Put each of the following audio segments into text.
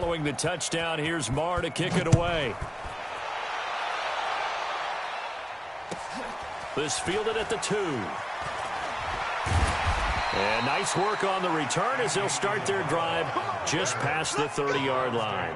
Following the touchdown, here's Marr to kick it away. This fielded at the 2. And nice work on the return as they'll start their drive just past the 30-yard line.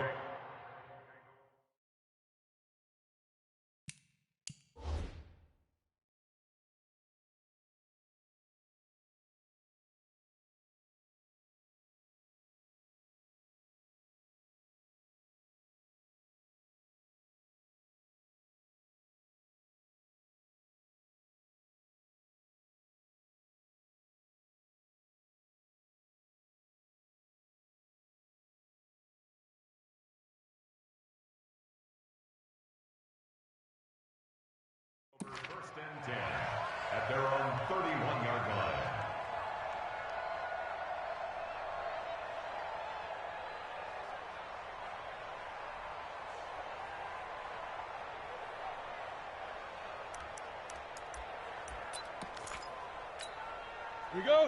First and 10 at their own 31-yard line.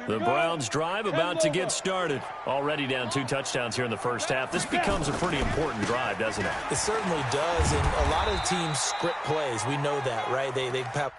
The Browns drive about to get started. Already down 2 touchdowns here in the first half. This becomes a pretty important drive, doesn't it? It certainly does, and a lot of teams script plays. We know that, right? They have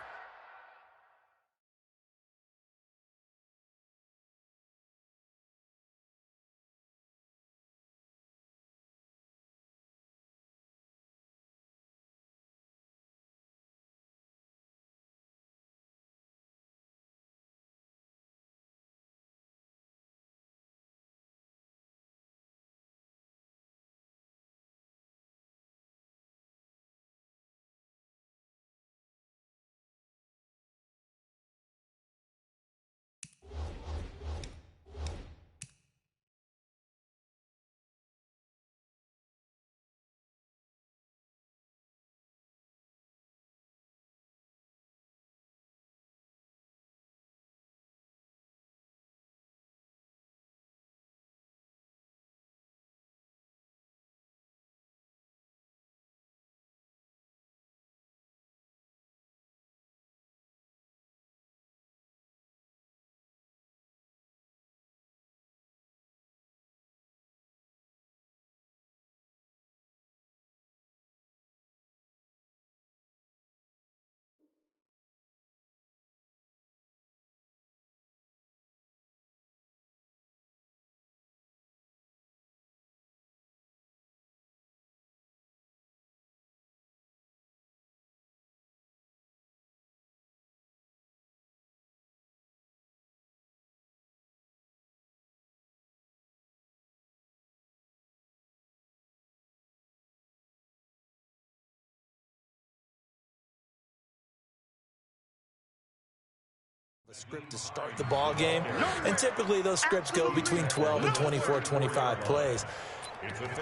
a script to start the ball game, and typically those scripts go between 12 and 24, 25 plays.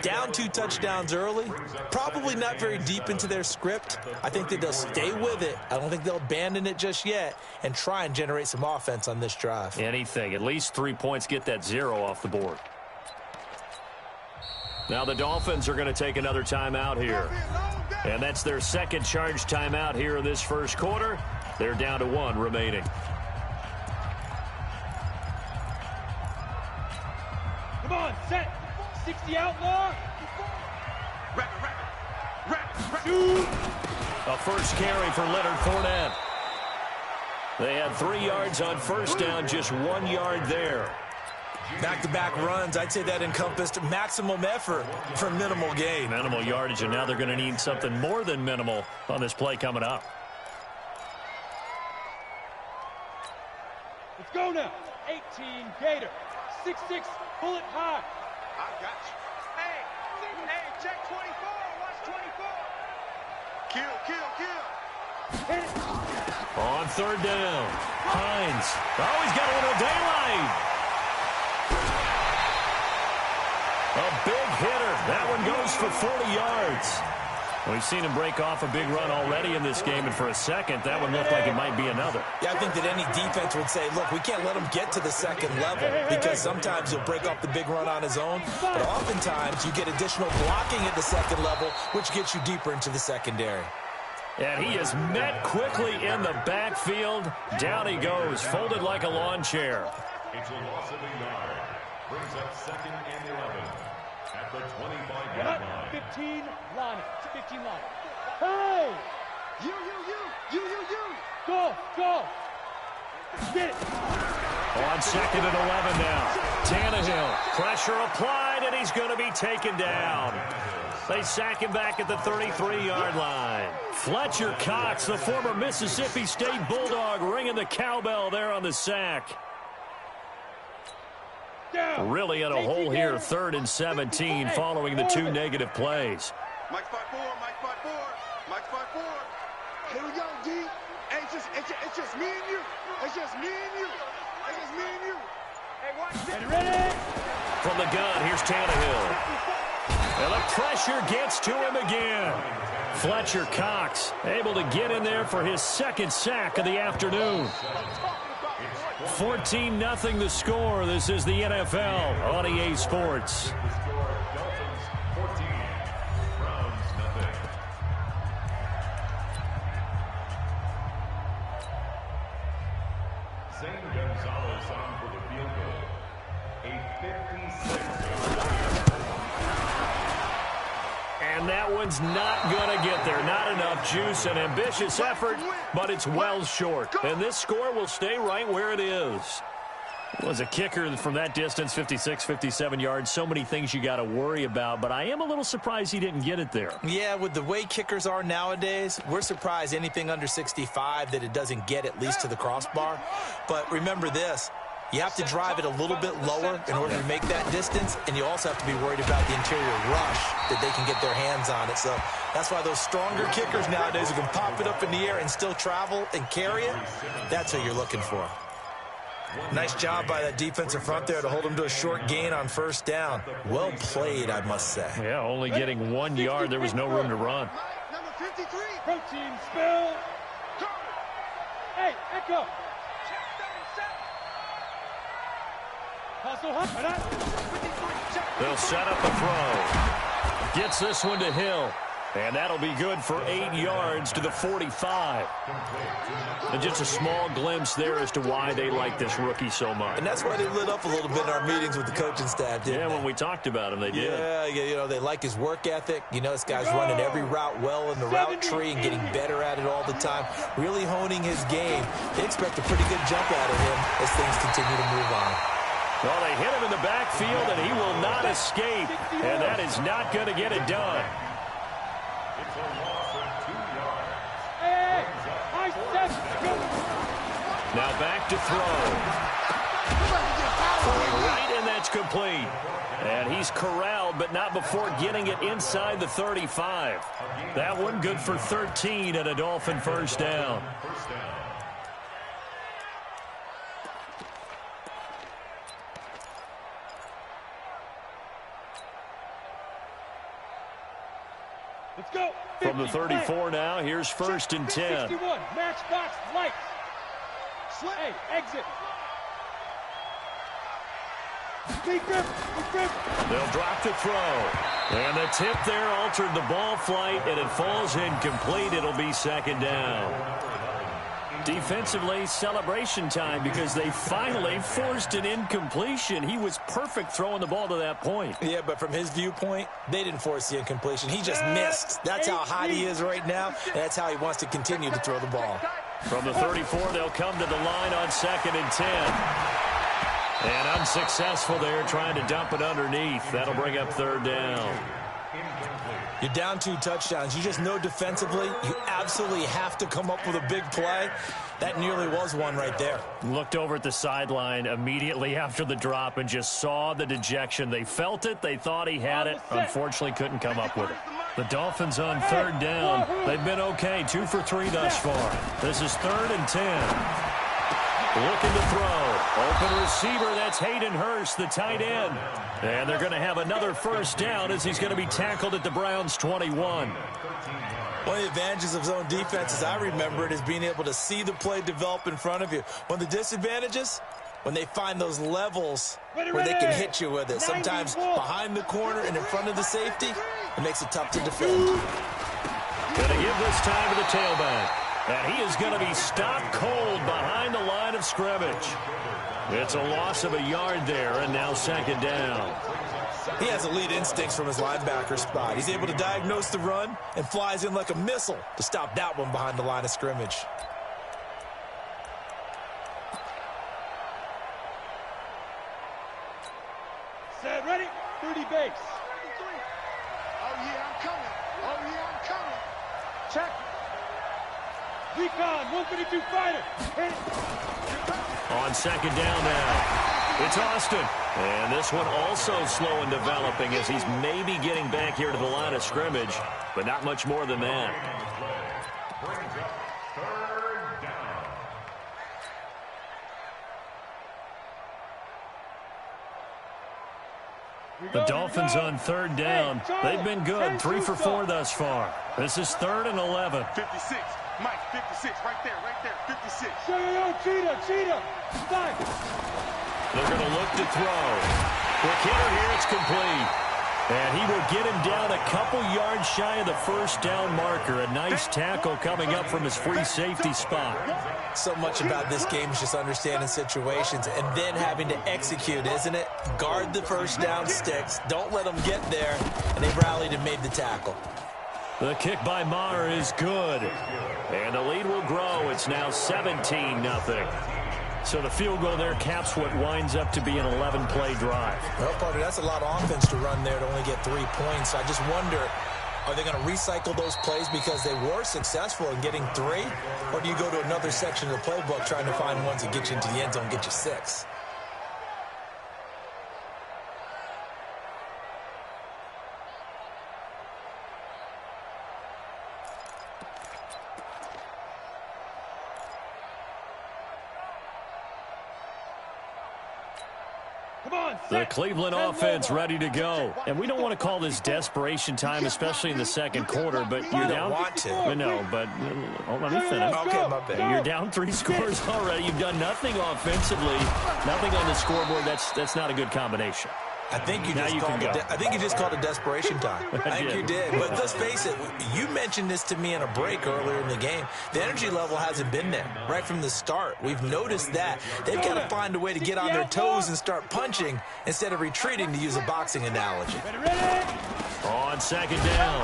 Down 2 touchdowns early, probably not very deep into their script. I think that they'll stay with it. I don't think they'll abandon it just yet and try and generate some offense on this drive. Anything. At least 3 points, get that 0 off the board. Now the Dolphins are going to take another timeout here. And that's their second charge timeout here in this first quarter. They're down to 1 remaining. Come on, set. 60 outlaw. Shoot. A first carry for Leonard Fournette. They had 3 yards on first down, just 1 yard there. Back-to-back runs, I'd say that encompassed maximum effort for minimal gain. Minimal yardage, and now they're going to need something more than minimal on this play coming up. Let's go now. 18 Gator. 6'6", bullet high. I got you. Hey, check 24. Watch 24. Kill. Hit it. On third down, Hines. Oh, he's got a little daylight. A big hitter. That one goes for 40 yards. We've seen him break off a big run already in this game, and for a second, that one looked like it might be another. Yeah, I think that any defense would say, look, we can't let him get to the second level, because sometimes he'll break off the big run on his own, but oftentimes you get additional blocking at the second level, which gets you deeper into the secondary. And he is met quickly in the backfield. Down he goes, folded like a lawn chair. It's a loss of a yard. Brings up 2nd and 11. At the 25-yard line. 15 line. 15 line. Hey! You. Go. Get it. On second and 11 now. Tannehill, pressure applied, and he's going to be taken down. They sack him back at the 33-yard line. Fletcher Cox, the former Mississippi State Bulldog, ringing the cowbell there on the sack. Really in a hole here, 3rd and 17, following the 2 negative plays. Mike 5-4. Here we go, D. Hey, it's just me and you. It's just me and you. Hey, watch this. Ready? From the gun, here's Tannehill. And the pressure gets to him again. Fletcher Cox able to get in there for his 2nd sack of the afternoon. 14-0 the score. This is the NFL on EA Sports. And that one's not going to get there. Not enough juice. An ambitious effort, but it's well short. And this score will stay right where it is. It was a kicker from that distance, 56, 57 yards. So many things you got to worry about, but I am a little surprised he didn't get it there. Yeah, with the way kickers are nowadays, we're surprised anything under 65 that it doesn't get at least to the crossbar. But remember this. You have to drive it a little bit lower in order to make that distance, and you also have to be worried about the interior rush that they can get their hands on it. So that's why those stronger kickers nowadays who can pop it up in the air and still travel and carry it, that's what you're looking for. Nice job by that defensive front there to hold him to a short gain on 1st down. Well played, I must say. Yeah, only getting 1 yard. There was no room to run. Number 53. Protein spill. Hey, Echo. They'll set up the throw. Gets this one to Hill. And that'll be good for 8 yards to the 45. And just a small glimpse there as to why they like this rookie so much. And that's why they lit up a little bit in our meetings with the coaching staff, didn't they? When we talked about him, they did. Yeah, you know, they like his work ethic. You know, this guy's running every route well in the route tree and getting better at it all the time, really honing his game. They expect a pretty good jump out of him as things continue to move on. Well, they hit him in the backfield, and he will not escape. And that is not going to get it done. It's a loss of 2 yards. Now back to throw. Throwing right, and that's complete. And he's corralled, but not before getting it inside the 35. That one good for 13 and a Dolphin 1st down. Let's go. From the 34 now, here's 1st and 10. 61, matchbox lights. Hey, exit. They'll drop the throw. And the tip there altered the ball flight, and it falls incomplete. It'll be 2nd down. Defensively, celebration time because they finally forced an incompletion. He was perfect throwing the ball to that point. Yeah, but from his viewpoint, they didn't force the incompletion. He just missed. That's how hot he is right now, and that's how he wants to continue to throw the ball. From the 34, they'll come to the line on 2nd and 10. And unsuccessful there, trying to dump it underneath. That'll bring up 3rd down. You're down 2 touchdowns. You just know defensively you absolutely have to come up with a big play. That nearly was one right there. Looked over at the sideline immediately after the drop and just saw the dejection. They felt it. They thought he had it. Unfortunately, couldn't come up with it. The Dolphins on 3rd down. They've been okay. 2 for 3 thus far. This is 3rd and 10. Looking to throw. Open receiver, that's Hayden Hurst, the tight end. And they're going to have another 1st down as he's going to be tackled at the Browns' 21. One of the advantages of zone defense, as I remember it, is being able to see the play develop in front of you. One of the disadvantages, when they find those levels where they can hit you with it. Sometimes behind the corner and in front of the safety, it makes it tough to defend. Going to give this time to the tailback. And he is going to be stopped cold behind the line of scrimmage. It's a loss of a yard there, and now 2nd down. He has elite instincts from his linebacker spot. He's able to diagnose the run and flies in like a missile to stop that one behind the line of scrimmage. Set, ready, 30 base. Oh, yeah, I'm coming. Oh, yeah, I'm coming. Check. Recon, 132 fighter. Hit it. On second down now. It's Austin. And this one also slow in developing as he's maybe getting back here to the line of scrimmage, but not much more than that. The Dolphins on third down. They've been good, 3 for 4 thus far. This is 3rd and 11. 56. Mike, 56. Right there, 56. Yo, cheetah. Stop. They're going to look to throw. Quick hitter here, it's complete. And he will get him down a couple yards shy of the first down marker. A nice tackle coming up from his free safety spot. So much about this game is just understanding situations and then having to execute, isn't it? Guard the first down sticks. Don't let them get there. And they've rallied and made the tackle. The kick by Maher is good. And the lead will grow. It's now 17-0. So the field goal there caps what winds up to be an 11-play drive. Well, partner, that's a lot of offense to run there to only get 3 points. I just wonder, are they going to recycle those plays because they were successful in getting 3? Or do you go to another section of the playbook trying to find ones that get you into the end zone and get you 6? The Cleveland offense ready to go. And we don't want to call this desperation time, especially in the second quarter, but you're down. Want to. No, but let me finish. Okay, my bad. You're down 3 scores already. You've done nothing offensively, nothing on the scoreboard. That's not a good combination. I think you just called it desperation time. I think you did. But let's face it, you mentioned this to me in a break earlier in the game. The energy level hasn't been there right from the start. We've noticed that. They've got to find a way to get on their toes and start punching instead of retreating, to use a boxing analogy. On second down,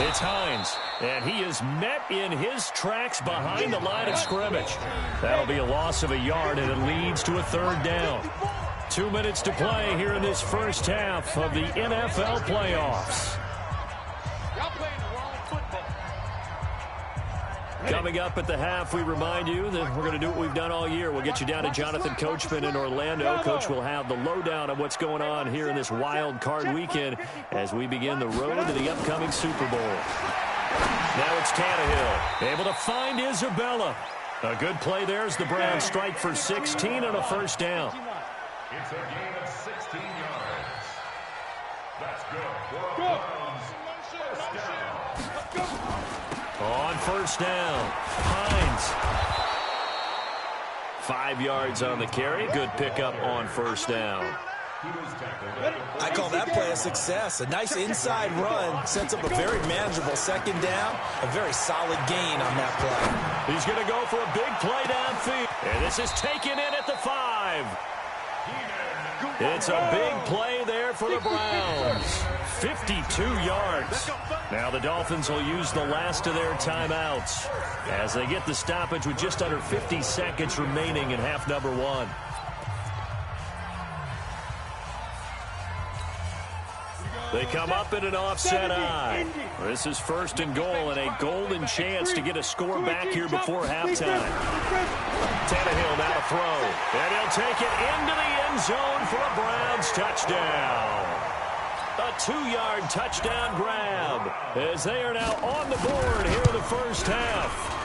it's Hines. And he is met in his tracks behind the line of scrimmage. That'll be a loss of a yard, and it leads to a 3rd down. 2 minutes to play here in this first half of the NFL playoffs. Coming up at the half, we remind you that we're going to do what we've done all year. We'll get you down to Jonathan Coachman in Orlando. Coach will have the lowdown of what's going on here in this wild card weekend as we begin the road to the upcoming Super Bowl. Now it's Tannehill, able to find Isabella. A good play there as the Browns strike for 16 on a first down. It's a gain of 16 yards. That's good for the Browns. First down. On first down, Hines. 5 yards on the carry. Good pickup on first down. I call that play a success. A nice inside run sets up a very manageable second down. A very solid gain on that play. He's going to go for a big play downfield. And this is taken in at the 5. It's a big play there for the Browns. 52 yards. Now the Dolphins will use the last of their timeouts as they get the stoppage with just under 50 seconds remaining in half number 1. They come up in an offset eye. This is 1st and goal and a golden chance to get a score back here before halftime. Tannehill now to throw. And he'll take it into the end zone for a Browns touchdown. A 2-yard touchdown grab as they are now on the board here in the first half.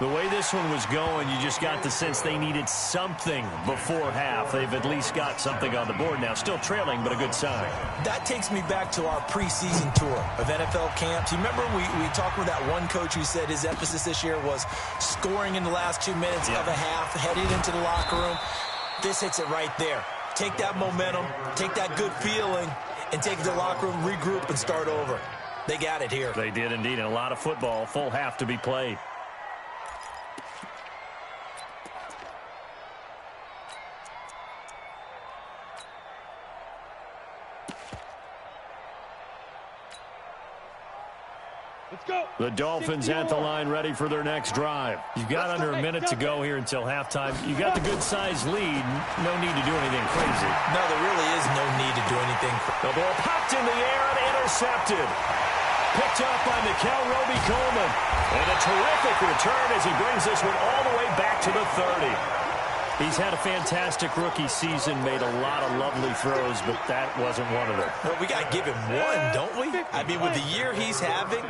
The way this one was going, you just got the sense they needed something before half. They've at least got something on the board now. Still trailing, but a good sign. That takes me back to our preseason tour of NFL camps. You remember we talked with that one coach who said his emphasis this year was scoring in the last 2 minutes of a half, heading into the locker room. This hits it right there. Take that momentum, take that good feeling, and take it to the locker room, regroup, and start over. They got it here. They did indeed, and a lot of football, full half to be played. The Dolphins at the line ready for their next drive. You've got under a minute to go here until halftime. You've got the good-sized lead. No need to do anything crazy. No, there really is no need to do anything. The ball popped in the air and intercepted. Picked up by Mikel Roby-Coleman. And a terrific return as he brings this one all the way back to the 30. He's had a fantastic rookie season, made a lot of lovely throws, but that wasn't one of them. Well, we got to give him one, don't we? I mean, with the year he's having,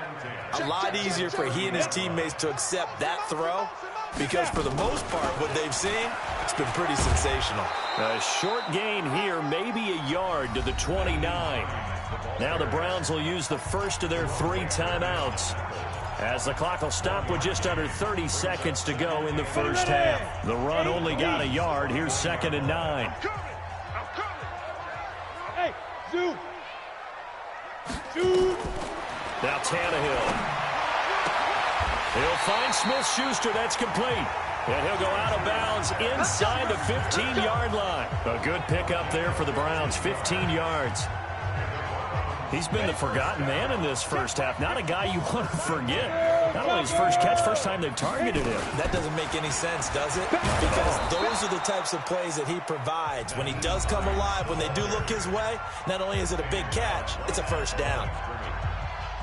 a lot easier for he and his teammates to accept that throw because for the most part, what they've seen, it's been pretty sensational. A short gain here, maybe a yard to the 29. Now the Browns will use the first of their 3 timeouts, as the clock will stop with just under 30 seconds to go in the first half. The run only got a yard. Here's 2nd and 9. Hey, zoom. Zoom. Now Tannehill. He'll find Smith-Schuster. That's complete. And he'll go out of bounds inside the 15-yard line. A good pickup there for the Browns, 15 yards. He's been the forgotten man in this first half. Not a guy you want to forget. Not only his first catch, first time they've targeted him. That doesn't make any sense, does it? Because those are the types of plays that he provides. When he does come alive, when they do look his way, not only is it a big catch, it's a first down.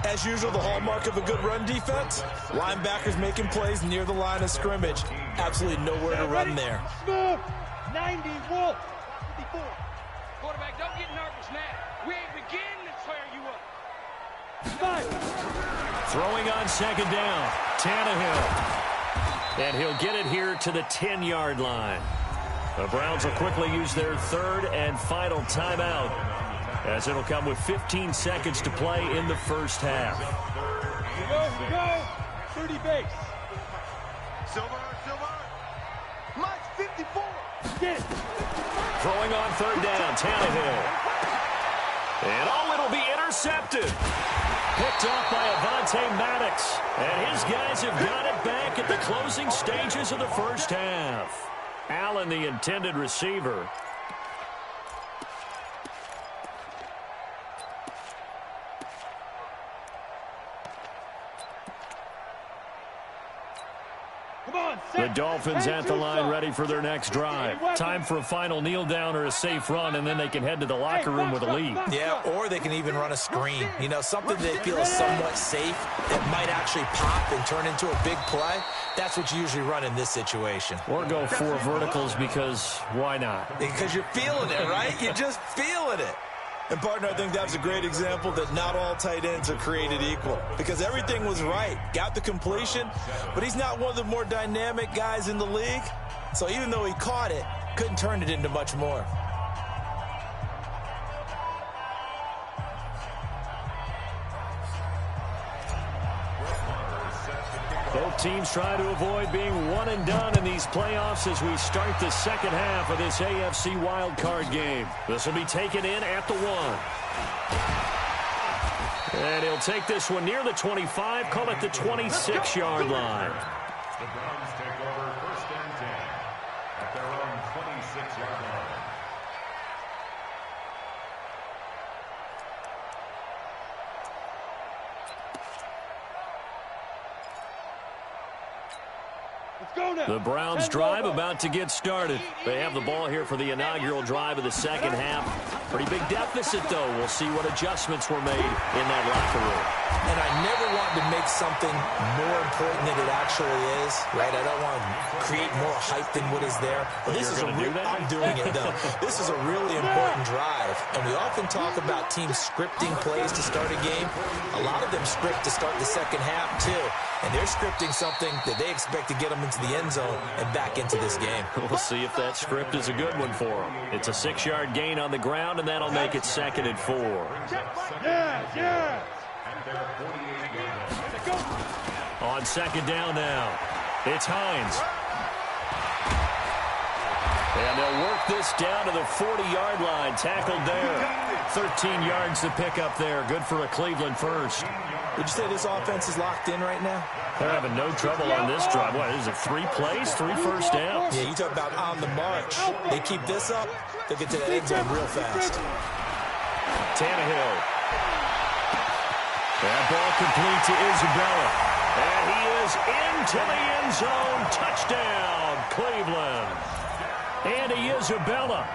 As usual, the hallmark of a good run defense, linebackers making plays near the line of scrimmage. Absolutely nowhere to run there. Smooth. 90 Wolf. 54. Quarterback, don't get nervous now. We ain't beginning to tear you up. 5. Throwing on 2nd down, Tannehill. And he'll get it here to the 10-yard line. The Browns will quickly use their 3rd and final timeout, as it'll come with 15 seconds to play in the first half. Here we go. 30 base. Silver. Mike 54. Get it. Throwing on 3rd down, Tannehill. And it'll be intercepted. Picked off by Avonte Maddox. And his guys have got it back at the closing stages of the first half. Allen, the intended receiver. The Dolphins at the line ready for their next drive. Time for a final kneel down or a safe run, and then they can head to the locker room with a lead. Yeah, or they can even run a screen. You know, something they feel is somewhat safe that might actually pop and turn into a big play. That's what you usually run in this situation. Or go 4 verticals because why not? Because you're feeling it, right? You're just feeling it. And, partner, I think that was a great example that not all tight ends are created equal because everything was right. Got the completion, but he's not one of the more dynamic guys in the league. So even though he caught it, couldn't turn it into much more. Both teams try to avoid being one and done in these playoffs as we start the second half of this AFC wildcard game. This will be taken in at the 1. And he'll take this one near the 25, call it the 26-yard line. The Browns take over 1st and 10 at their own 26-yard line. The Browns drive about to get started. They have the ball here for the inaugural drive of the second half. Pretty big deficit, though. We'll see what adjustments were made in that locker room. And I never want to make something more important than it actually is, right? I don't want to create more hype than what is there. But this is a real, I'm doing it, though. This is a really important drive. And we often talk about teams scripting plays to start a game. A lot of them script to start the second half, too. And they're scripting something that they expect to get them into the end zone and back into this game. We'll see if that script is a good one for them. It's a 6-yard gain on the ground, and that'll make it 2nd and 4. Yeah. On 2nd down now, it's Hines. And they'll work this down to the 40-yard line, tackled there. 13 yards to pick up there. Good for a Cleveland first. Would you say this offense is locked in right now? They're having no trouble on this drive. What is it, 3 plays, 3 first downs? Yeah, you talk about on the march. They keep this up, they'll get to the end zone real fast. Tannehill. That ball complete to Isabella. And he is into the end zone. Touchdown, Cleveland. Andy Isabella,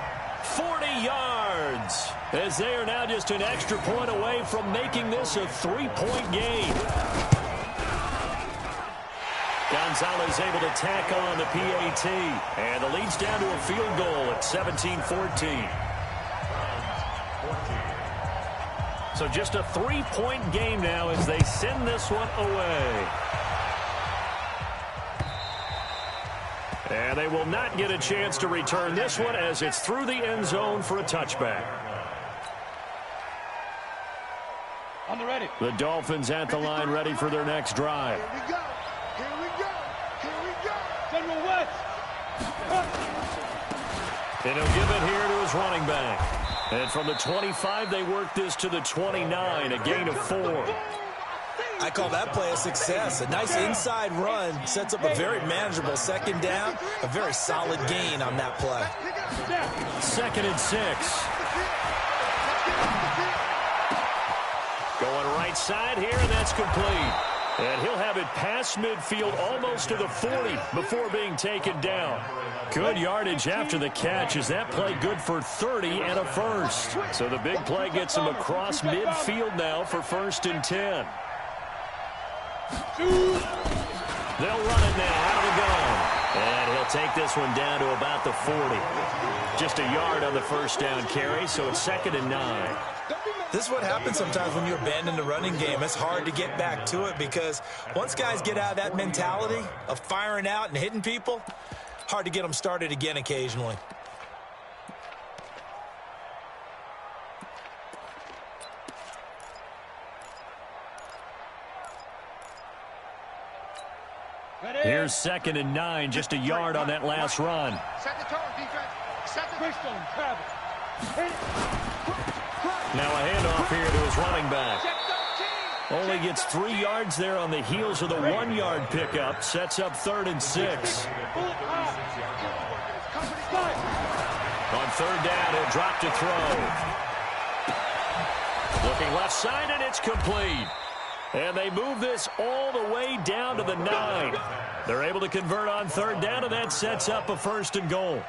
40 yards, as they are now just an extra point away from making this a 3-point game. Gonzalez able to tack on the PAT, and the lead's down to a field goal at 17-14. So just a 3-point game now as they send this one away. And they will not get a chance to return this one as it's through the end zone for a touchback. On the ready. The Dolphins at the line ready for their next drive. Here we go. Here we go. Here we go. General West. And he'll give it here to his running back. And from the 25, they work this to the 29, a gain of 4. I call that play a success. A nice inside run sets up a very manageable second down. A very solid gain on that play. 2nd and 6. Going right side here, and that's complete. And he'll have it past midfield almost to the 40 before being taken down. Good yardage after the catch. Is that play good for 30 and a first? So the big play gets him across midfield now for 1st and 10. They'll run it now out of the gun. And he'll take this one down to about the 40. Just a yard on the first down carry, so it's 2nd and 9. This is what happens sometimes when you abandon the running game. It's hard to get back to it because once guys get out of that mentality of firing out and hitting people, hard to get them started again occasionally. Here's 2nd and 9, just a yard on that last run. Set the tone, defense. Set the Christian Travis. Now a handoff here to his running back. Only gets 3 yards there on the heels of the 1-yard pickup. Sets up 3rd and 6. On 3rd down, he'll drop to throw. Looking left side, and it's complete. And they move this all the way down to the 9. They're able to convert on 3rd down, and that sets up a 1st and goal.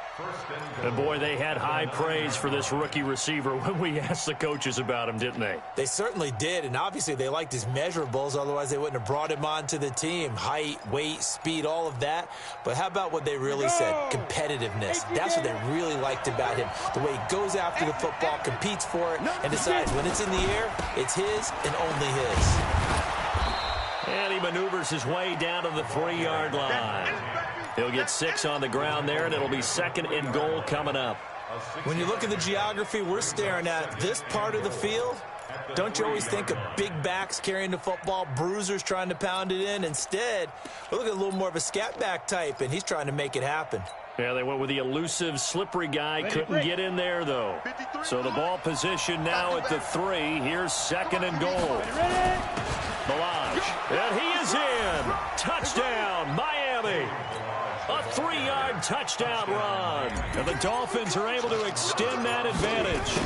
And boy, they had high praise for this rookie receiver when we asked the coaches about him, didn't they? They certainly did, and obviously they liked his measurables, otherwise they wouldn't have brought him onto the team. Height, weight, speed, all of that. But how about what they really said? Competitiveness. That's what they really liked about him. The way he goes after the football, competes for it, and decides when it's in the air, it's his and only his. And he maneuvers his way down to the 3-yard line. He'll get 6 on the ground there, and it'll be 2nd and goal coming up. When you look at the geography we're staring at, this part of the field, don't you always think of big backs carrying the football, bruisers trying to pound it in? Instead, look at a little more of a scat back type, and he's trying to make it happen. Yeah, they went with the elusive, slippery guy. Couldn't get in there, though. So the ball position now at the 3. Here's 2nd and goal. Balaj, and he is in. Touchdown, Miami. A 3-yard touchdown run. And the Dolphins are able to extend that advantage.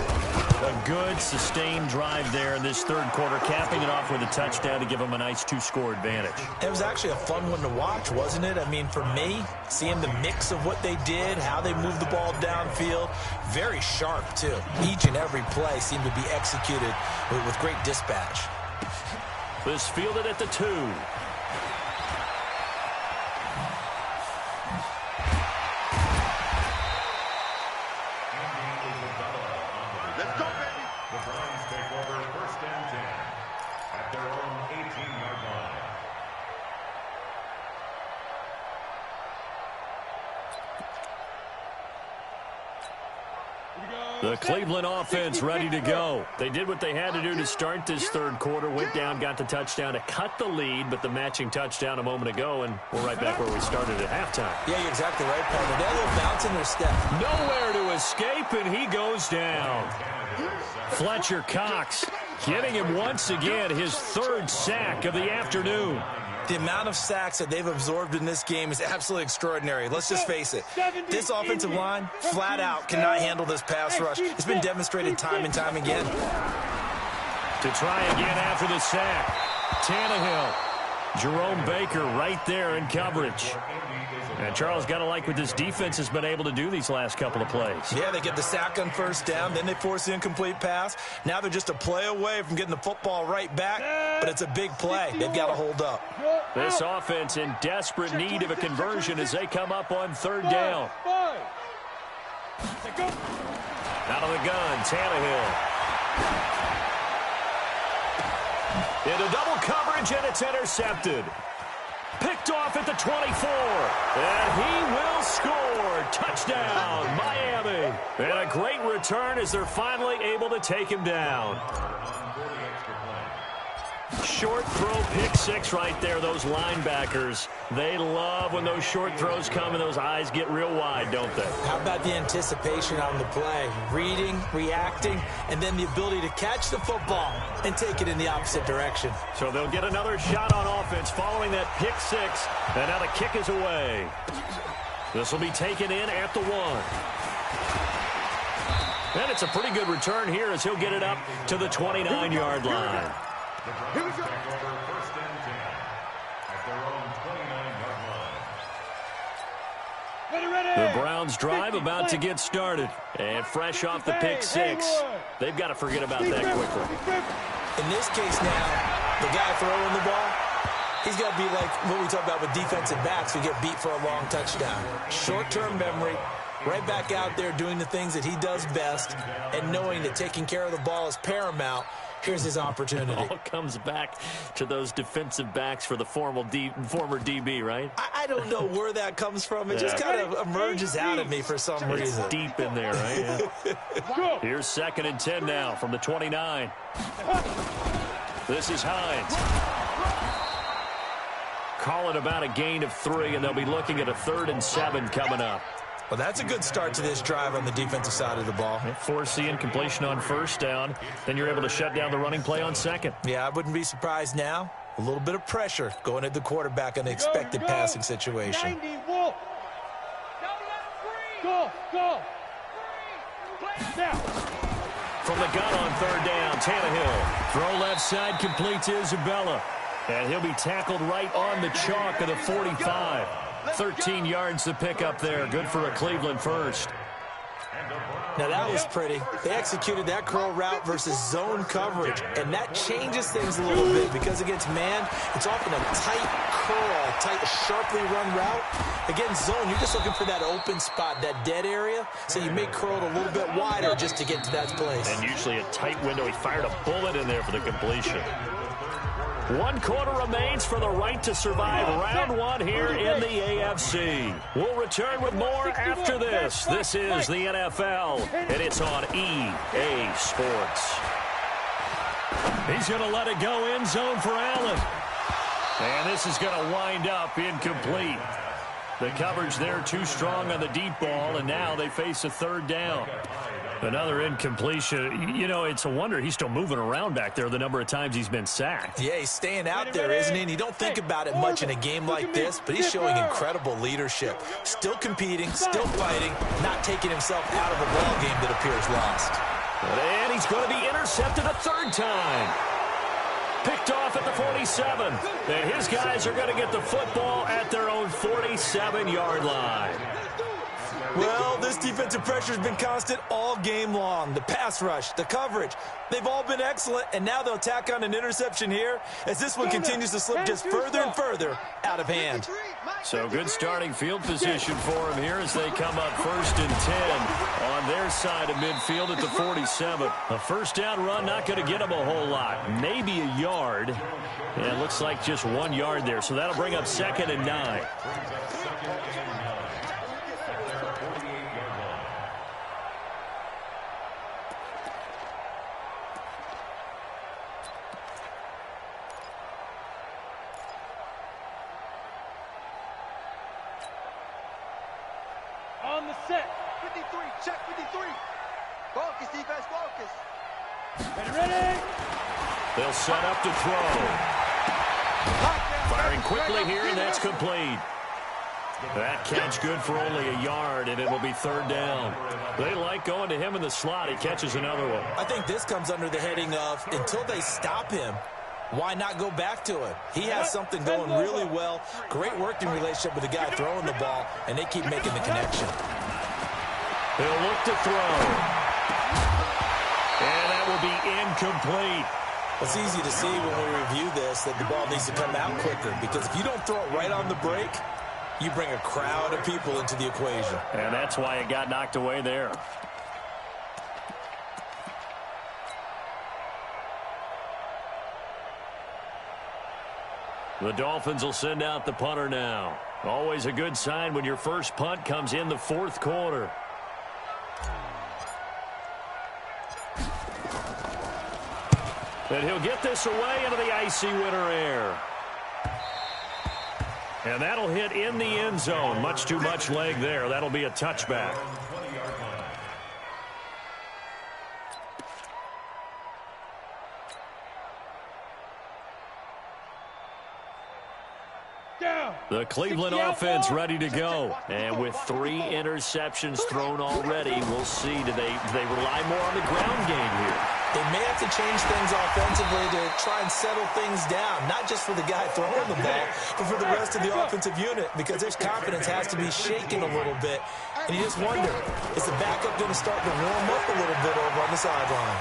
A good, sustained drive there in this 3rd quarter, capping it off with a touchdown to give them a nice 2-score advantage. It was actually a fun one to watch, wasn't it? I mean, for me, seeing the mix of what they did, how they moved the ball downfield, very sharp, too. Each and every play seemed to be executed with great dispatch. This fielded at the 2. Let's go, baby. The Browns take over 1st and 10 at their own 18-yard line. The Cleveland offense ready to go. They did what they had to do to start this 3rd quarter. Went down, got the touchdown to cut the lead, but the matching touchdown a moment ago, and we're right back where we started at halftime. Yeah, you're exactly right, partner. They're a little bounce in their step. Nowhere to escape, and he goes down. Fletcher Cox getting him once again his 3rd sack of the afternoon. The amount of sacks that they've absorbed in this game is absolutely extraordinary. Let's just face it. This offensive line, flat out, cannot handle this pass rush. It's been demonstrated time and time again. To try again after the sack. Tannehill. Jerome Baker right there in coverage. And Charles, got to like what this defense has been able to do these last couple of plays. Yeah, they get the sack on first down, then they force the incomplete pass. Now they're just a play away from getting the football right back, but it's a big play. They've got to hold up. This offense in desperate need of a conversion as they come up on third down. Out of the gun, Tannehill. Into double coverage, and it's intercepted. Picked off at the 24. And he will score. Touchdown, Miami. And a great return as they're finally able to take him down. Short throw, pick six right there. Those linebackers, they love when those short throws come and those eyes get real wide, don't they? How about the anticipation on the play? Reading, reacting, and then the ability to catch the football and take it in the opposite direction. So they'll get another shot on offense following that pick six. And now the kick is away. This will be taken in at the 1. And it's a pretty good return here as he'll get it up to the 29-yard line. The Browns take over first and 10 at their own 29-yard line. The Browns drive about to get started. And fresh off the pick six, they've got to forget about that quickly. In this case now, the guy throwing the ball, he's got to be like what we talk about with defensive backs who get beat for a long touchdown. Short-term memory, right back out there doing the things that he does best, and knowing that taking care of the ball is paramount. Here's his opportunity. It all comes back to those defensive backs for the former DB, right? I don't know where that comes from. It just kind of emerges out of me for some reason. It's deep in there, right? Yeah. Here's 2nd and 10 now from the 29. This is Hines. Call it about a gain of 3, and they'll be looking at a 3rd and 7 coming up. Well, that's a good start to this drive on the defensive side of the ball. Force the incompletion on first down. Then you're able to shut down the running play on second. Yeah, I wouldn't be surprised now. A little bit of pressure going at the quarterback in the expected passing situation. 90, Wolf. Go. Now. From the gun on 3rd down, Tannehill. Throw left side, complete to Isabella. And he'll be tackled right on the chalk of the 45. 13 yards to pick up there. Good for a Cleveland first. Now, that was pretty. They executed that curl route versus zone coverage, and that changes things a little bit because against man, it's often a tight curl, tight, sharply run route. Against zone, you're just looking for that open spot, that dead area, so you may curl it a little bit wider just to get to that place. And usually a tight window. He fired a bullet in there for the completion. 1 quarter remains for the right to survive round 1 here in the AFC. We'll return with more after this. This is the NFL, and it's on EA Sports. He's going to let it go end zone for Allen. And this is going to wind up incomplete. The coverage there too strong on the deep ball, and now they face a 3rd down. Another incompletion. You know, it's a wonder he's still moving around back there the number of times he's been sacked. Yeah, he's staying out there, isn't he? And you don't think about it much in a game like this, but he's showing incredible leadership. Still competing, still fighting, not taking himself out of a ball game that appears lost. And he's going to be intercepted a 3rd time. Picked off at the 47. And his guys are going to get the football at their own 47-yard line. Well, this defensive pressure has been constant all game long. The pass rush, the coverage, they've all been excellent, and now they'll tack on an interception here as this one continues to slip just further and further out of hand. So good starting field position for him here as they come up 1st and 10 on their side of midfield at the 47. A 1st down run, not going to get him a whole lot. Maybe a yard. And it looks like just 1 yard there. So that'll bring up 2nd and 9. On the set. 53, check 53. Focus, defense, focus. Ready. They'll set up to throw. Firing quickly here, and that's complete. That catch good for only a yard, and it'll be third down. They like going to him in the slot. He catches another one. I think this comes under the heading of until they stop him, why not go back to him? He has something going really well. Great working relationship with the guy throwing the ball, and they keep making the connection. He'll look to throw. And that will be incomplete. It's easy to see when we review this that the ball needs to come out quicker, because if you don't throw it right on the break, you bring a crowd of people into the equation. And that's why it got knocked away there. The Dolphins will send out the punter now. Always a good sign when your first punt comes in the fourth quarter. And he'll get this away into the icy winter air. And that'll hit in the end zone. Much too much leg there. That'll be a touchback. The Cleveland offense ready to go. And with 3 interceptions thrown already, we'll see. Do they rely more on the ground game here? They may have to change things offensively to try and settle things down, not just for the guy throwing the ball, but for the rest of the offensive unit, because his confidence has to be shaken a little bit. And you just wonder, is the backup going to start to warm up a little bit over on the sideline?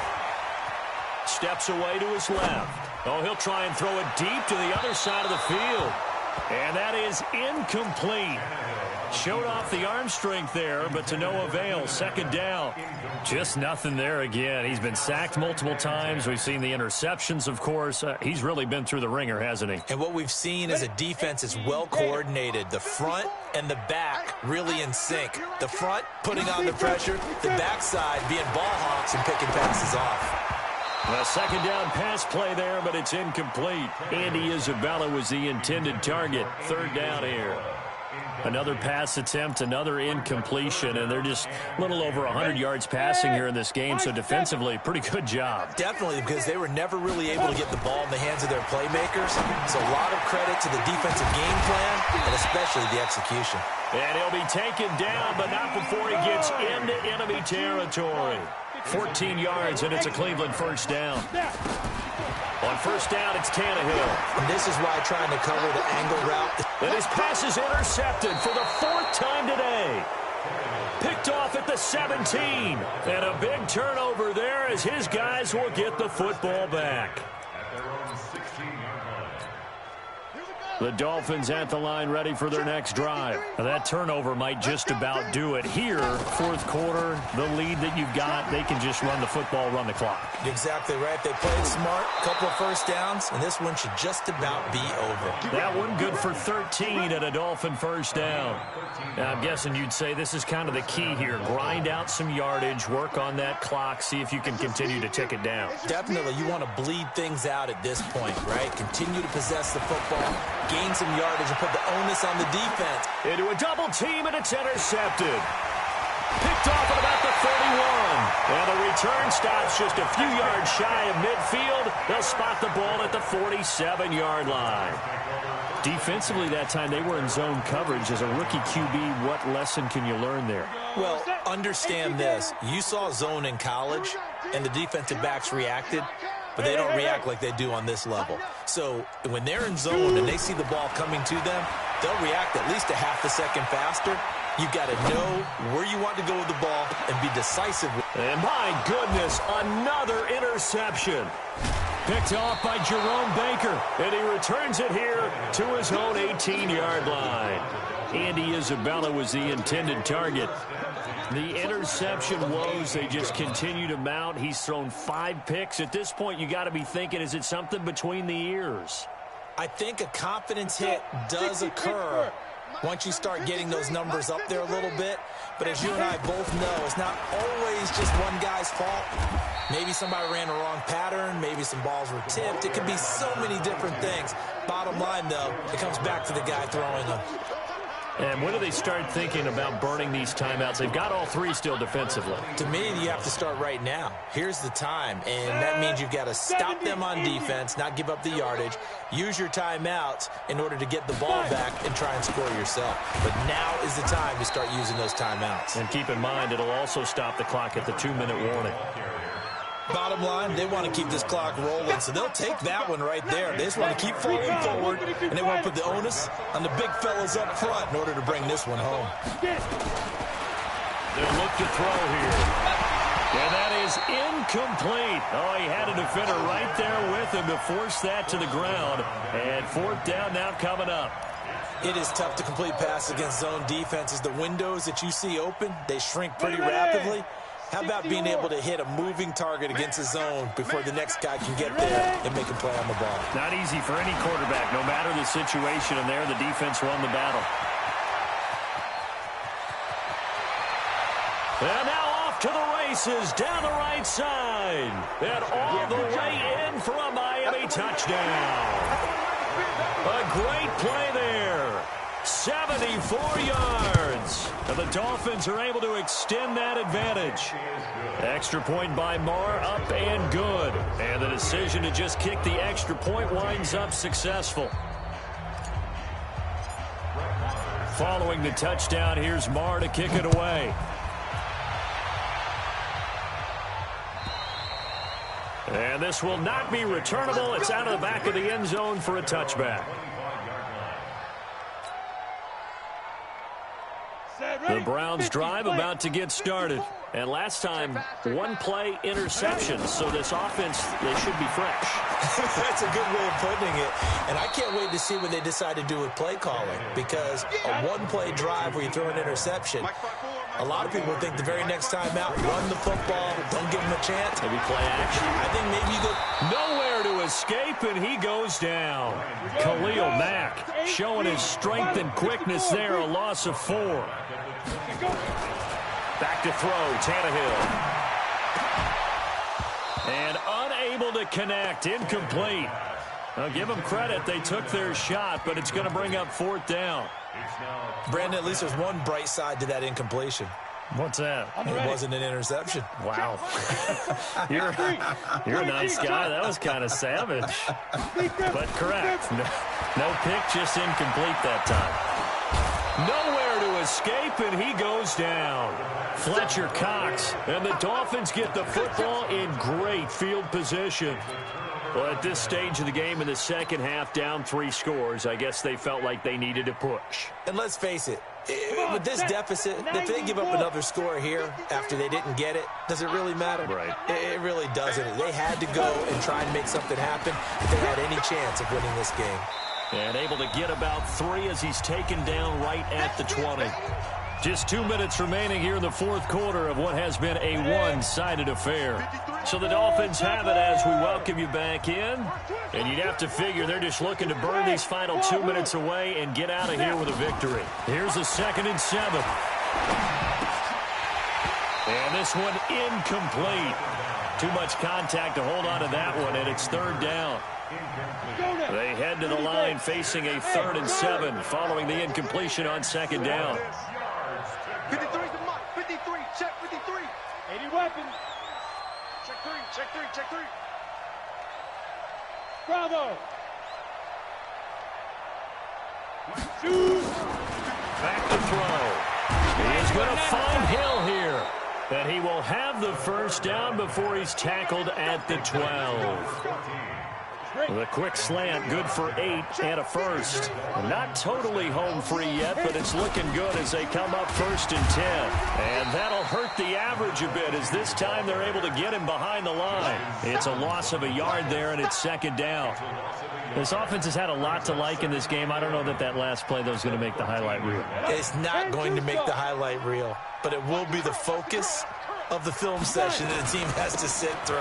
Steps away to his left. Oh, he'll try and throw it deep to the other side of the field. And that is incomplete. Showed off the arm strength there, but to no avail. Second down. Just nothing there again. He's been sacked multiple times. We've seen the interceptions, of course. He's really been through the ringer, hasn't he? And what we've seen is a defense is well coordinated. The front and the back really in sync. The front putting on the pressure. The backside being ball hawks and picking passes off. A second down pass play there, but it's incomplete. Andy Isabella was the intended target. Third down here. Another pass attempt, another incompletion, and they're just a little over 100 yards passing here in this game, so defensively, pretty good job. Definitely, because they were never really able to get the ball in the hands of their playmakers, so a lot of credit to the defensive game plan, and especially the execution. And he'll be taken down, but not before he gets into enemy territory. 14 yards, and it's a Cleveland first down. On first down, it's Tannehill. And this is why trying to cover the angle route. And his pass is intercepted for the 4th time today. Picked off at the 17. And a big turnover there as his guys will get the football back. The Dolphins at the line ready for their next drive. Now that turnover might just about do it. Here, fourth quarter, the lead that you've got, they can just run the football, run the clock. Exactly right. They played smart, couple of first downs, and this one should just about be over. That one good for 13 at a Dolphin first down. Now, I'm guessing you'd say this is kind of the key here. Grind out some yardage, work on that clock, see if you can continue to tick it down. Definitely. You want to bleed things out at this point, right? Continue to possess the football, gain some yardage, and put the onus on the defense. Into a double team, and it's intercepted. Picked off at about the 31. And the return stops just a few yards shy of midfield. They'll spot the ball at the 47-yard line. Defensively that time, they were in zone coverage. As a rookie QB, what lesson can you learn there? Well, understand this. You saw zone in college, and the defensive backs reacted, but they don't react like they do on this level. So when they're in zone and they see the ball coming to them, they'll react at least a half a second faster. You've got to know where you want to go with the ball and be decisive. And my goodness, another interception. Picked off by Jerome Baker, and he returns it here to his own 18-yard line. Andy Isabella was the intended target. The interception woes, they just continue to mount. He's thrown 5 picks. At this point, you got to be thinking, is it something between the ears? I think a confidence hit does occur once you start getting those numbers up there a little bit. But as you and I both know, it's not always just one guy's fault. Maybe somebody ran a wrong pattern. Maybe some balls were tipped. It could be so many different things. Bottom line, though, it comes back to the guy throwing them. And when do they start thinking about burning these timeouts? They've got all three still defensively. To me, you have to start right now. Here's the time, and that means you've got to stop them on defense, not give up the yardage, use your timeouts in order to get the ball back and try and score yourself. But now is the time to start using those timeouts. And keep in mind, it'll also stop the clock at the 2-minute warning. Bottom line, they want to keep this clock rolling, so they'll take that one right there. They just want to keep falling forward, and they want to put the onus on the big fellas up front in order to bring this one home. They'll look to throw here. And that is incomplete. Oh, he had a defender right there with him to force that to the ground. And fourth down now coming up. It is tough to complete passes against zone defenses. The windows that you see open, they shrink pretty rapidly. How about being able to hit a moving target against a zone before the next guy can get there and make a play on the ball? Not easy for any quarterback, no matter the situation, and there the defense won the battle. And now off to the races down the right side. And all the way in for a Miami touchdown. A great play there. 74 yards. And the Dolphins are able to extend that advantage. Extra point by Marr, up and good. And the decision to just kick the extra point winds up successful. Following the touchdown, here's Marr to kick it away. And this will not be returnable. It's out of the back of the end zone for a touchback. The Browns drive about to get started. And last time, one play interception. So this offense, they should be fresh. That's a good way of putting it. And I can't wait to see what they decide to do with play calling. Because a one-play drive where you throw an interception, a lot of people think the very next time out, run the football, don't give them a chance. Maybe play action. I think maybe you go nowhere to escape, and he goes down. Khalil Mack showing his strength and quickness there, a loss of 4. Back to throw, Tannehill. And unable to connect, incomplete. I'll give them credit, they took their shot, but it's going to bring up fourth down. Brandon, at least there's one bright side to that incompletion. What's that? It wasn't an interception. Wow. You're a nice guy. That was kind of savage. But correct. No pick, just incomplete that time. Nowhere to escape, and he goes down. Fletcher Cox, and the Dolphins get the football in great field position. Well, at this stage of the game in the second half, down 3 scores, I guess they felt like they needed to push. And let's face it, with this deficit, if they give up another score here after they didn't get it, does it really matter? Right. It really doesn't. They had to go and try and make something happen if they had any chance of winning this game. And able to get about 3 as he's taken down right at the 20. Just 2 minutes remaining here in the fourth quarter of what has been a one-sided affair. So the Dolphins have it as we welcome you back in. And you'd have to figure they're just looking to burn these final 2 minutes away and get out of here with a victory. Here's a 2nd and 7. And this one incomplete. Too much contact to hold on to that one, and it's 3rd down. They head to the line facing a 3rd and 7 following the incompletion on 2nd down. 53 is the mark. 53. Check 53. 80 weapons. Check 3. Check 3. Check 3. Bravo. Back to throw. He is going to find Hill here. And he will have the first down before he's tackled at the 12. The quick slant, good for 8 and a first. Not totally home free yet, but it's looking good as they come up 1st and 10. And that'll hurt the average a bit as this time they're able to get him behind the line. It's a loss of a yard there, and it's 2nd down. This offense has had a lot to like in this game. I don't know that that last play, though, is going to make the highlight reel. It's not going to make the highlight reel, but it will be the focus of the film session that the team has to sit through.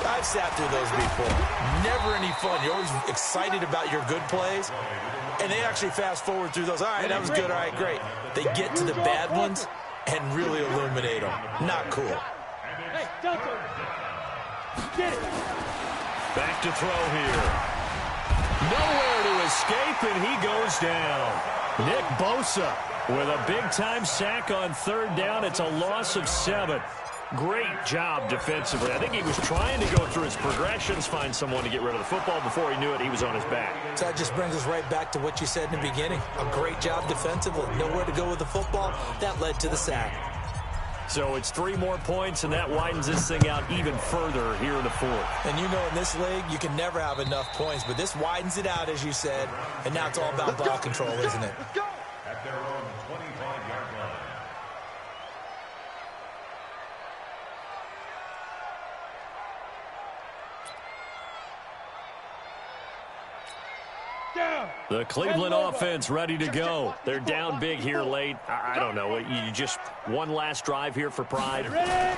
I've sat through those before. Never any fun. You're always excited about your good plays, and they actually fast forward through those. All right, that was good. All right, great. They get to the bad ones and really illuminate them. Not cool. Hey, Delta. Get it. Back to throw here. Nowhere to escape, and he goes down. Nick Bosa with a big-time sack on third down. It's a loss of 7. Great job defensively. I think he was trying to go through his progressions, find someone to get rid of the football. Before he knew it, he was on his back. So that just brings us right back to what you said in the beginning. A great job defensively. Nowhere to go with the football. That led to the sack. So it's 3 more points, and that widens this thing out even further here in the 4th. And you know in this league, you can never have enough points, but this widens it out, as you said, and now it's all about ball control, isn't it? At their own 25-yard line. The Cleveland offense ready to go. They're down big here late. I don't know. You just one last drive here for pride.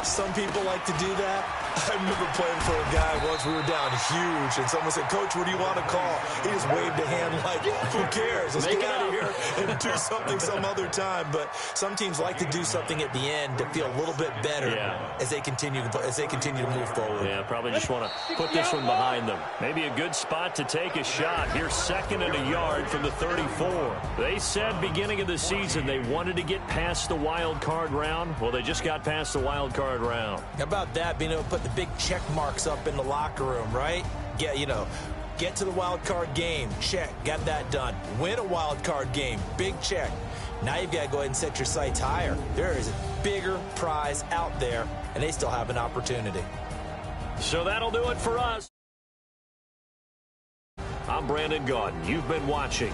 Some people like to do that. I remember playing for a guy once. We were down huge, and someone said, "Coach, what do you want to call?" He just waved a hand like, "Who cares? Let's get out of here and do something some other time." But some teams like to do something at the end to feel a little bit better as they continue to move forward. Yeah, probably just want to put this one behind them. Maybe a good spot to take a shot. Here's 2nd and a yard from the 34. They said beginning of the season they wanted to get past the wild card round. Well, they just got past the wild card round. How about that, being able to put the big check marks up in the locker room, right? Yeah, get to the wild card game, check, got that done. Win a wild card game, big check. Now you've got to go ahead and set your sights higher. There is a bigger prize out there, and they still have an opportunity. So that'll do it for us. I'm Brandon Gaudin. You've been watching